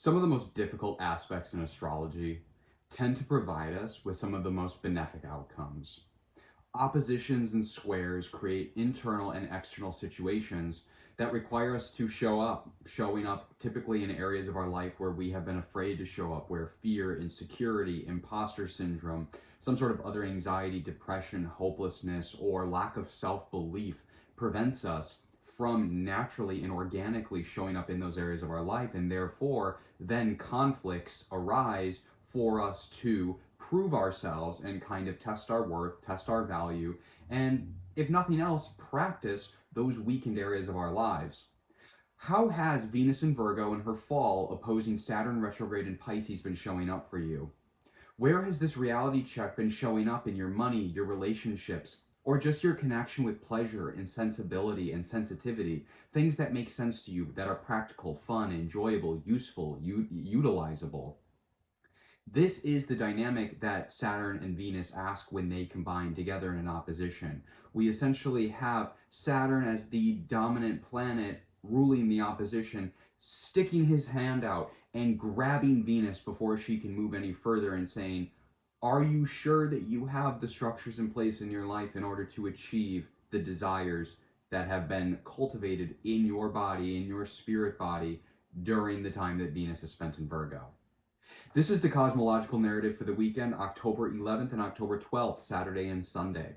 Some of the most difficult aspects in astrology tend to provide us with some of the most benefic outcomes. Oppositions and squares create internal and external situations that require us to showing up typically in areas of our life where we have been afraid to show up, where fear, insecurity, imposter syndrome, some sort of other anxiety, depression, hopelessness, or lack of self-belief prevents us from naturally and organically showing up in those areas of our life, and therefore then conflicts arise for us to prove ourselves and kind of test our worth, test our value, and if nothing else, practice those weakened areas of our lives. How has Venus in Virgo and her fall opposing Saturn retrograde in Pisces been showing up for you? Where has this reality check been showing up in your money, your relationships, or just your connection with pleasure and sensibility and sensitivity? Things that make sense to you, that are practical, fun, enjoyable, useful, utilizable. This is the dynamic that Saturn and Venus ask when they combine together in an opposition. We essentially have Saturn as the dominant planet ruling the opposition, sticking his hand out and grabbing Venus before she can move any further and saying, are you sure that you have the structures in place in your life in order to achieve the desires that have been cultivated in your body, in your spirit body, during the time that Venus is spent in Virgo? This is the cosmological narrative for the weekend, October 11th and October 12th, Saturday and Sunday.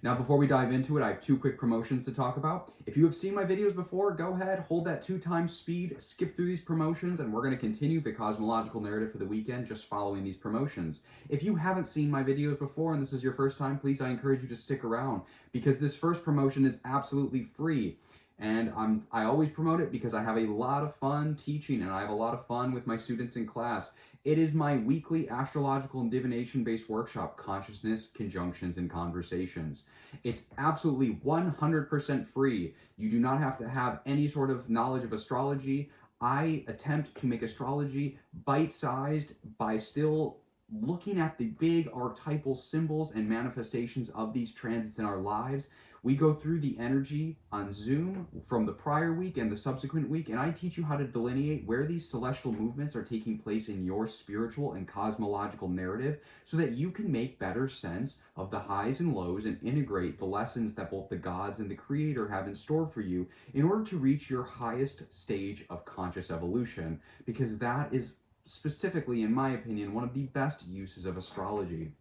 Now, before we dive into it, I have two quick promotions to talk about. If you have seen my videos before, go ahead, hold that 2x speed, skip through these promotions, and we're going to continue the cosmological narrative for the weekend just following these promotions. If you haven't seen my videos before and this is your first time, please, I encourage you to stick around because this first promotion is absolutely free. And I always promote it because I have a lot of fun teaching and I have a lot of fun with my students in class. It is my weekly astrological and divination-based workshop, Consciousness, Conjunctions, and Conversations. It's absolutely 100% free. You do not have to have any sort of knowledge of astrology. I attempt to make astrology bite-sized by still looking at the big archetypal symbols and manifestations of these transits in our lives. We go through the energy on Zoom from the prior week and the subsequent week, and I teach you how to delineate where these celestial movements are taking place in your spiritual and cosmological narrative so that you can make better sense of the highs and lows and integrate the lessons that both the gods and the creator have in store for you in order to reach your highest stage of conscious evolution, because that is specifically, in my opinion, one of the best uses of astrology.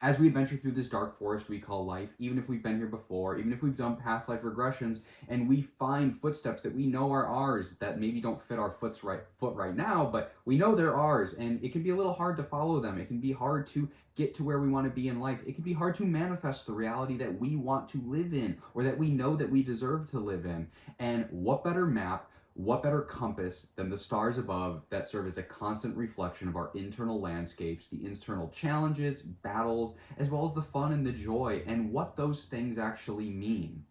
As we adventure through this dark forest we call life, even if we've been here before, even if we've done past life regressions, and we find footsteps that we know are ours that maybe don't fit our foot right now, but we know they're ours, and it can be a little hard to follow them. It can be hard to get to where we want to be in life. It can be hard to manifest the reality that we want to live in, or that we know that we deserve to live in. And what better map, what better compass than the stars above that serve as a constant reflection of our internal landscapes, the internal challenges, battles, as well as the fun and the joy, and what those things actually mean.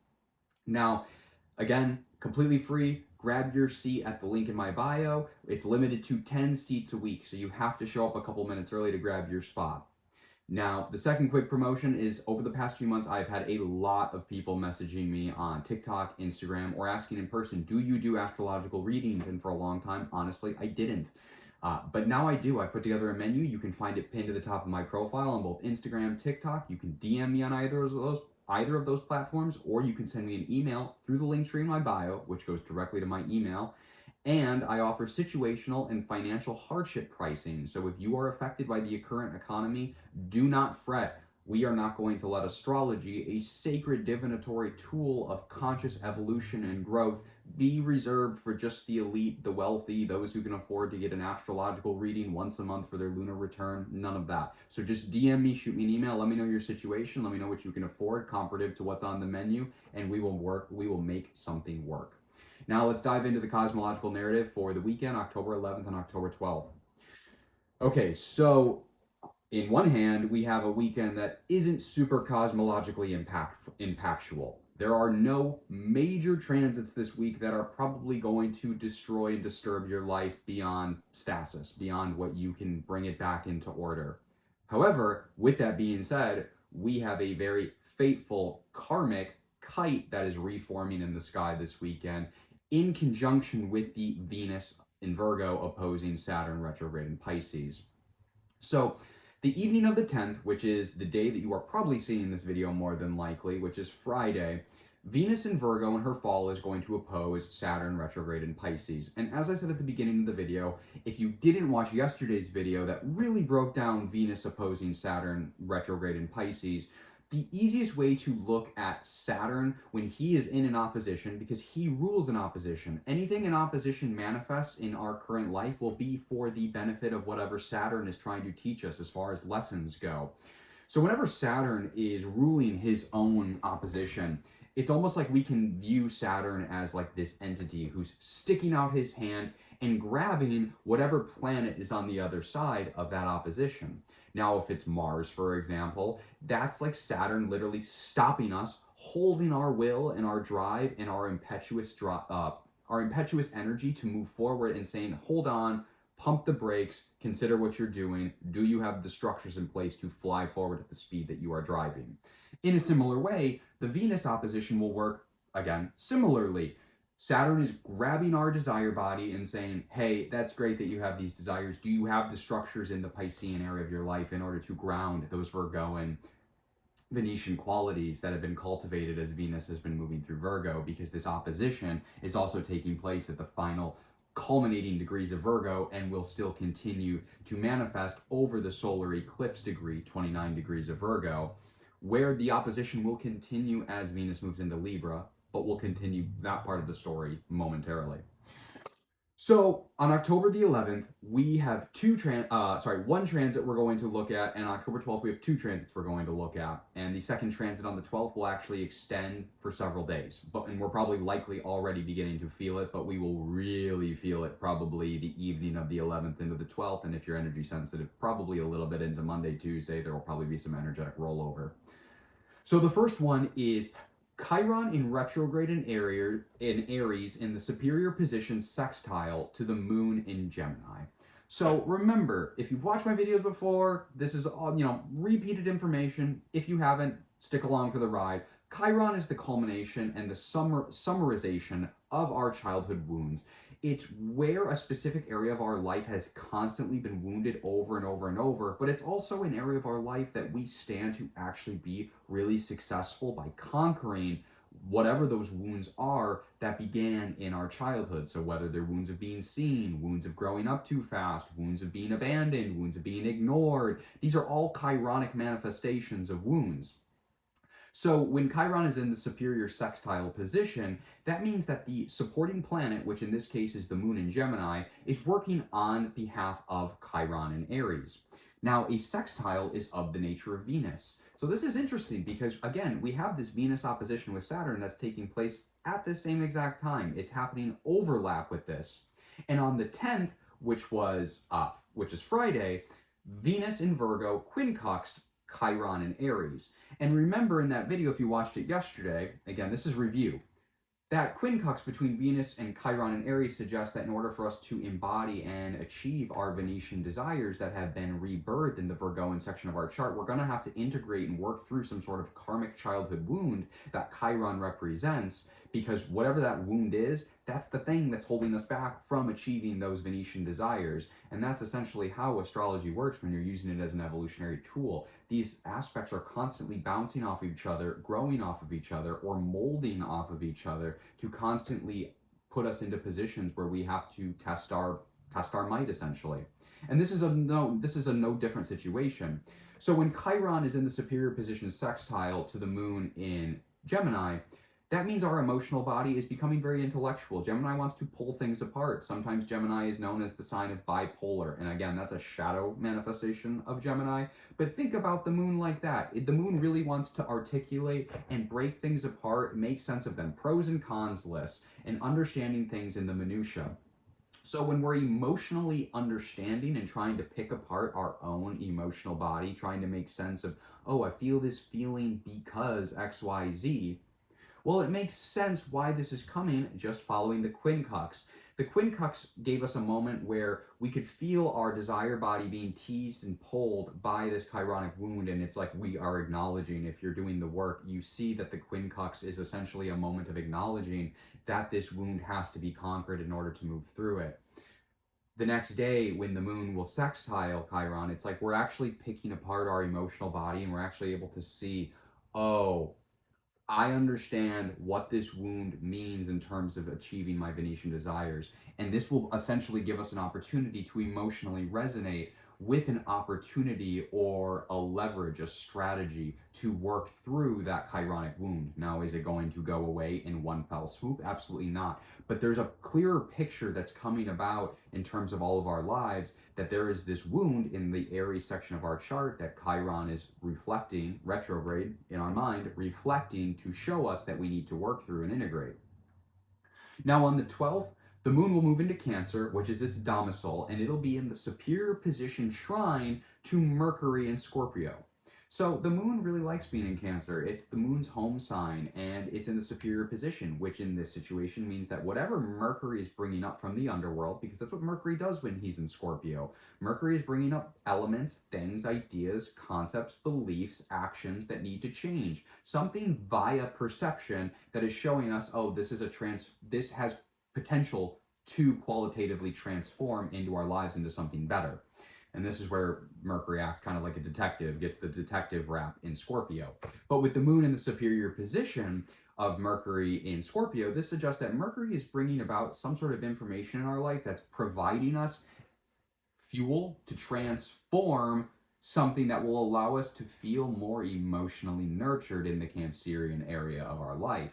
Now, again, completely free. Grab your seat at the link in my bio. It's limited to 10 seats a week, so you have to show up a couple minutes early to grab your spot. Now, the second quick promotion is over the past few months, I've had a lot of people messaging me on TikTok, Instagram, or asking in person, do you do astrological readings? And for a long time, honestly, I didn't. But now I do. I put together a menu. You can find it pinned to the top of my profile on both Instagram, TikTok. You can DM me on either of those platforms, or you can send me an email through the link tree in my bio, which goes directly to my email. And I offer situational and financial hardship pricing. So if you are affected by the current economy, do not fret. We are not going to let astrology, a sacred divinatory tool of conscious evolution and growth, be reserved for just the elite, the wealthy, those who can afford to get an astrological reading once a month for their lunar return. None of that. So just DM me, shoot me an email, let me know your situation, let me know what you can afford comparative to what's on the menu, and we will make something work. Now let's dive into the cosmological narrative for the weekend, October 11th and October 12th. Okay, so in one hand, we have a weekend that isn't super cosmologically impactful. There are no major transits this week that are probably going to destroy and disturb your life beyond stasis, beyond what you can bring it back into order. However, with that being said, we have a very fateful karmic Kite that is reforming in the sky this weekend, in conjunction with the Venus in Virgo opposing Saturn retrograde in Pisces. So the evening of the 10th, which is the day that you are probably seeing this video more than likely, which is Friday, Venus in Virgo in her fall is going to oppose Saturn retrograde in Pisces. And as I said at the beginning of the video, if you didn't watch yesterday's video that really broke down Venus opposing Saturn retrograde in Pisces, the easiest way to look at Saturn when he is in an opposition, because he rules an opposition, anything in opposition manifests in our current life will be for the benefit of whatever Saturn is trying to teach us as far as lessons go. So whenever Saturn is ruling his own opposition, it's almost like we can view Saturn as like this entity who's sticking out his hand and grabbing whatever planet is on the other side of that opposition. Now, if it's Mars, for example, that's like Saturn literally stopping us, holding our will and our drive and our impetuous energy to move forward and saying, hold on, pump the brakes, consider what you're doing. Do you have the structures in place to fly forward at the speed that you are driving? In a similar way, the Venus opposition will work, again, similarly. Saturn is grabbing our desire body and saying, hey, that's great that you have these desires. Do you have the structures in the Piscean area of your life in order to ground those Virgoan Venetian qualities that have been cultivated as Venus has been moving through Virgo? Because this opposition is also taking place at the final culminating degrees of Virgo and will still continue to manifest over the solar eclipse degree, 29 degrees of Virgo, where the opposition will continue as Venus moves into Libra, but we'll continue that part of the story momentarily. So on October the 11th, we have one transit we're going to look at, and on October 12th, we have two transits we're going to look at. And the second transit on the 12th will actually extend for several days. And we're probably likely already beginning to feel it, but we will really feel it probably the evening of the 11th into the 12th. And if you're energy sensitive, probably a little bit into Monday, Tuesday, there will probably be some energetic rollover. So the first one is Chiron in retrograde in Aries in the superior position sextile to the moon in Gemini. So remember, if you've watched my videos before, this is all, repeated information. If you haven't, stick along for the ride. Chiron is the culmination and the summarization of our childhood wounds. It's where a specific area of our life has constantly been wounded over and over and over, but it's also an area of our life that we stand to actually be really successful by conquering whatever those wounds are that began in our childhood. So whether they're wounds of being seen, wounds of growing up too fast, wounds of being abandoned, wounds of being ignored, these are all chironic manifestations of wounds. So when Chiron is in the superior sextile position, that means that the supporting planet, which in this case is the moon in Gemini, is working on behalf of Chiron in Aries. Now, a sextile is of the nature of Venus. So this is interesting because, again, we have this Venus opposition with Saturn that's taking place at the same exact time. It's happening overlap with this. And on the 10th, which is Friday, Venus in Virgo quincunxed Chiron in Aries. And remember in that video, if you watched it yesterday, again, this is review, that quincunx between Venus and Chiron in Aries suggests that in order for us to embody and achieve our Venetian desires that have been rebirthed in the Virgoan section of our chart, we're going to have to integrate and work through some sort of karmic childhood wound that Chiron represents, because whatever that wound is, that's the thing that's holding us back from achieving those Venetian desires. And that's essentially how astrology works when you're using it as an evolutionary tool. These aspects are constantly bouncing off of each other, growing off of each other, or molding off of each other to constantly put us into positions where we have to test our might, essentially. And this is a no different situation. So when Chiron is in the superior position sextile to the moon in Gemini, that means our emotional body is becoming very intellectual. Gemini wants to pull things apart. Sometimes Gemini is known as the sign of bipolar. And again, that's a shadow manifestation of Gemini. But think about the moon like that. The moon really wants to articulate and break things apart, make sense of them, pros and cons lists, and understanding things in the minutia. So when we're emotionally understanding and trying to pick apart our own emotional body, trying to make sense of, oh, I feel this feeling because X, Y, Z, well, it makes sense why this is coming just following the quincunx. The quincunx gave us a moment where we could feel our desire body being teased and pulled by this chironic wound, and it's like we are acknowledging. If you're doing the work, you see that the quincunx is essentially a moment of acknowledging that this wound has to be conquered in order to move through it. The next day, when the moon will sextile Chiron, it's like we're actually picking apart our emotional body and we're actually able to see, oh, I understand what this wound means in terms of achieving my Venetian desires. And this will essentially give us an opportunity to emotionally resonate with an opportunity or a leverage, a strategy to work through that chironic wound. Now, is it going to go away in one fell swoop? Absolutely not. But there's a clearer picture that's coming about in terms of all of our lives, that there is this wound in the Aries section of our chart that Chiron is reflecting, retrograde in our mind, reflecting to show us that we need to work through and integrate. Now, on the 12th, the moon will move into Cancer, which is its domicile, and it'll be in the superior position shrine to Mercury in Scorpio. So the moon really likes being in Cancer. It's the moon's home sign, and it's in the superior position, which in this situation means that whatever Mercury is bringing up from the underworld, because that's what Mercury does when he's in Scorpio, Mercury is bringing up elements, things, ideas, concepts, beliefs, actions that need to change. Something via perception that is showing us, oh, this has potential to qualitatively transform into our lives into something better. And this is where Mercury acts kind of like a detective, gets the detective rap in Scorpio. But with the moon in the superior position of Mercury in Scorpio, this suggests that Mercury is bringing about some sort of information in our life that's providing us fuel to transform something that will allow us to feel more emotionally nurtured in the Cancerian area of our life.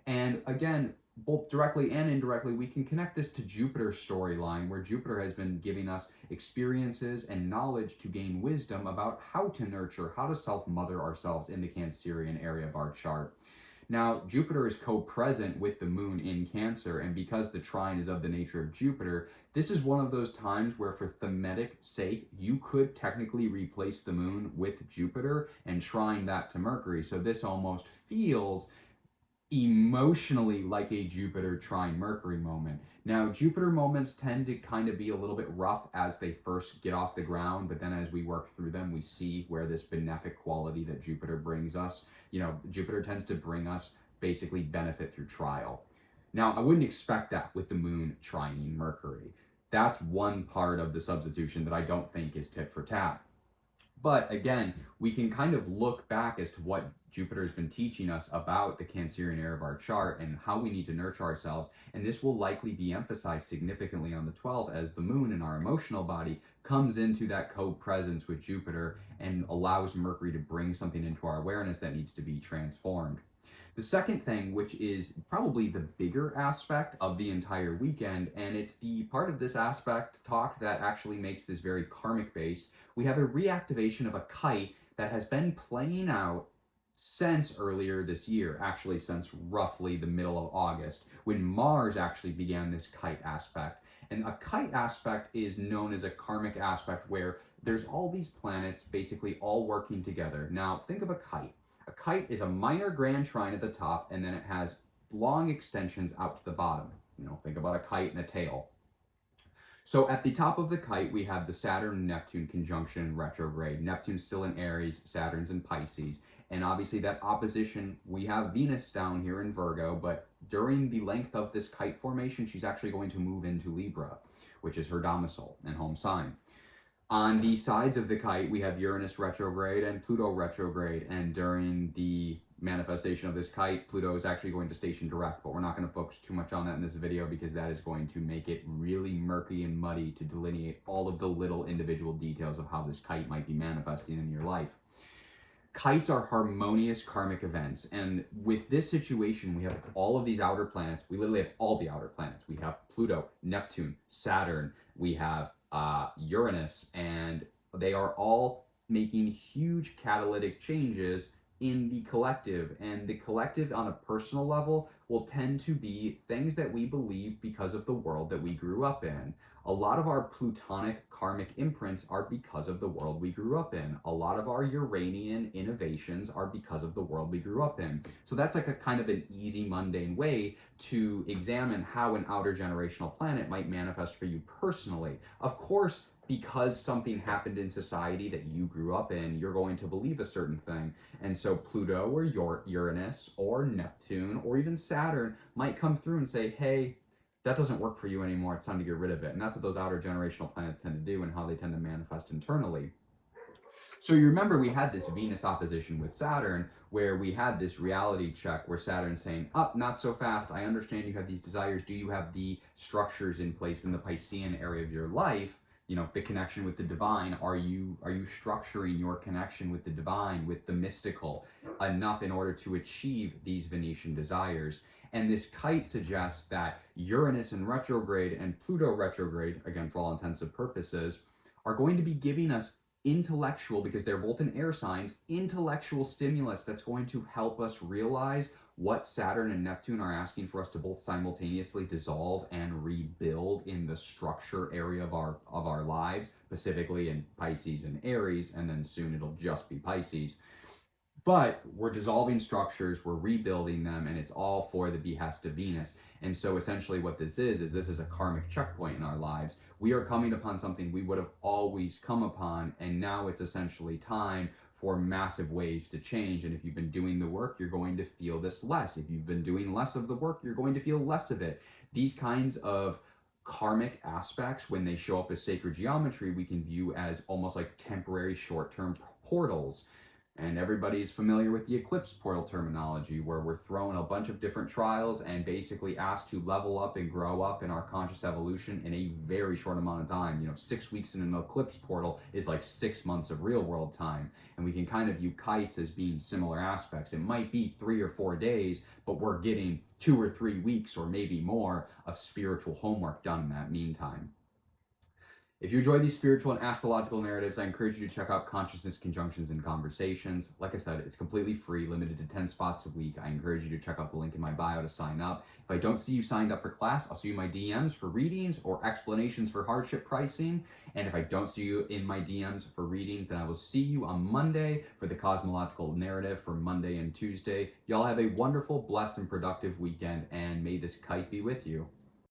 And again, both directly and indirectly, we can connect this to Jupiter's storyline, where Jupiter has been giving us experiences and knowledge to gain wisdom about how to nurture, how to self-mother ourselves in the Cancerian area of our chart. Now, Jupiter is co-present with the moon in Cancer, and because the trine is of the nature of Jupiter, this is one of those times where, for thematic sake, you could technically replace the moon with Jupiter and trine that to Mercury. So this almost feels emotionally like a Jupiter trine Mercury moment. Now, Jupiter moments tend to kind of be a little bit rough as they first get off the ground, but then as we work through them, we see where this benefic quality that Jupiter brings us, Jupiter tends to bring us basically benefit through trial. Now, I wouldn't expect that with the moon trining Mercury. That's one part of the substitution that I don't think is tit for tat. But again, we can kind of look back as to what Jupiter's been teaching us about the Cancerian area of our chart and how we need to nurture ourselves. And this will likely be emphasized significantly on the 12th as the moon in our emotional body comes into that co-presence with Jupiter and allows Mercury to bring something into our awareness that needs to be transformed. The second thing, which is probably the bigger aspect of the entire weekend, and it's the part of this aspect talk that actually makes this very karmic based, we have a reactivation of a kite that has been playing out since earlier this year, actually since roughly the middle of August, when Mars actually began this kite aspect. And a kite aspect is known as a karmic aspect where there's all these planets basically all working together. Now, think of a kite. A kite is a minor grand trine at the top, and then it has long extensions out to the bottom. Think about a kite and a tail. So at the top of the kite, we have the Saturn-Neptune conjunction in retrograde. Neptune's still in Aries, Saturn's in Pisces. And obviously that opposition, we have Venus down here in Virgo, but during the length of this kite formation, she's actually going to move into Libra, which is her domicile and home sign. On the sides of the kite, we have Uranus retrograde and Pluto retrograde, and during the manifestation of this kite, Pluto is actually going to station direct, but we're not going to focus too much on that in this video because that is going to make it really murky and muddy to delineate all of the little individual details of how this kite might be manifesting in your life. Kites are harmonious karmic events, and with this situation, we have all of these outer planets. We literally have all the outer planets. We have Pluto, Neptune, Saturn, we have Uranus, and they are all making huge catalytic changes in the collective. And the collective on a personal level will tend to be things that we believe because of the world that we grew up in. A lot of our Plutonic karmic imprints are because of the world we grew up in. A lot of our Uranian innovations are because of the world we grew up in. So that's like a kind of an easy, mundane way to examine how an outer generational planet might manifest for you personally. Of course, because something happened in society that you grew up in, you're going to believe a certain thing. And so Pluto or Uranus or Neptune or even Saturn might come through and say, hey, that doesn't work for you anymore. It's time to get rid of it. And that's what those outer generational planets tend to do and how they tend to manifest internally. So you remember we had this Venus opposition with Saturn where we had this reality check where Saturn's saying, up, not so fast. I understand you have these desires. Do you have the structures in place in the Piscean area of your life? You know, the connection with the divine. Are you structuring your connection with the divine, with the mystical, enough in order to achieve these Venetian desires? And this Kite suggests that Uranus in retrograde and Pluto retrograde, again for all intensive purposes, are going to be giving us intellectual, because they're both in air signs, intellectual stimulus that's going to help us realize what Saturn and Neptune are asking for us to both simultaneously dissolve and rebuild in the structure area of our lives, specifically in Pisces and Aries, and then soon it'll just be Pisces. But we're dissolving structures, we're rebuilding them, and it's all for the behest of Venus. And so essentially what this is a karmic checkpoint in our lives. We are coming upon something we would have always come upon, and now it's essentially time for massive waves to change. And if you've been doing the work, you're going to feel this less. If you've been doing less of the work, you're going to feel less of it. These kinds of karmic aspects, when they show up as sacred geometry, we can view as almost like temporary short-term portals. And everybody's familiar with the eclipse portal terminology, where we're thrown a bunch of different trials and basically asked to level up and grow up in our conscious evolution in a very short amount of time. You know, 6 weeks in an eclipse portal is like 6 months of real world time. And we can kind of view kites as being similar aspects. It might be 3 or 4 days, but we're getting 2 or 3 weeks or maybe more of spiritual homework done in that meantime. If you enjoy these spiritual and astrological narratives, I encourage you to check out Consciousness Conjunctions and Conversations. Like I said, it's completely free, limited to 10 spots a week. I encourage you to check out the link in my bio to sign up. If I don't see you signed up for class, I'll see you in my DMs for readings or explanations for hardship pricing. And if I don't see you in my DMs for readings, then I will see you on Monday for the Cosmological narrative for Monday and Tuesday. Y'all have a wonderful, blessed, and productive weekend, and may this kite be with you.